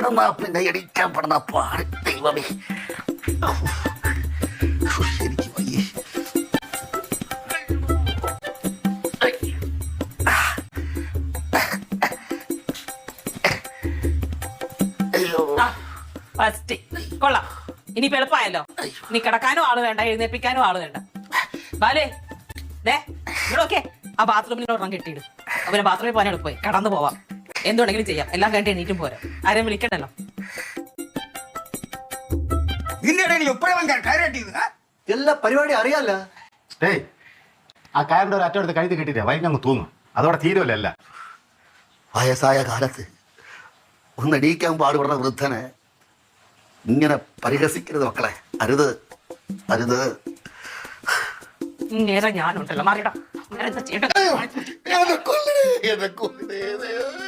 കിടന്നാ പിന്നെ എണീക്കാൻ പെടുന്ന പാട് ദൈവമേ. എനിക്ക് വയ്യേ. അയ്യോ ഫസ്റ്റ് കൊള്ളാം. ഇനി എളുപ്പമായല്ലോ. നീ കിടക്കാനും ആള് വേണ്ട, എഴുന്നേപ്പിക്കാനും ആള് വേണ്ട. ബാലേ ഇവിടൊക്കെ ആ ബാത്റൂമിൽ ഒരെണ്ണം കെട്ടിയിടും. അവനെ ബാത്റൂമിൽ പോകാൻ എളുപ്പമായി, കടന്നു പോവാം, എന്തുണ്ടെങ്കിലും ചെയ്യാം. എല്ലാം കഴിഞ്ഞ് എണീറ്റും പോരാ, ആരെയും വിളിക്കണ്ടല്ലോ. എല്ലാ പരിപാടി അറിയാല്ല. ഏയ് ആ കാറിന്റെ ഒരു അറ്റെടുത്ത് കഴുതി കിട്ടിയില്ല, വൈകി തൂങ്ങും, അതോടെ തീരുമല്ലോ അല്ല. വയസ്സായ കാലത്ത് ഒന്ന് എണീക്കാൻ പാടുപെടുന്ന വൃദ്ധനെ ഇങ്ങനെ പരിഹസിക്കരുത് മക്കളെ, അരുത് അരുത്. നേരെ ഞാനുണ്ടല്ലോ, മാറിയിടാം. എന്നെ കൊല്ലണേ, എന്നെ കൊല്ലണേ.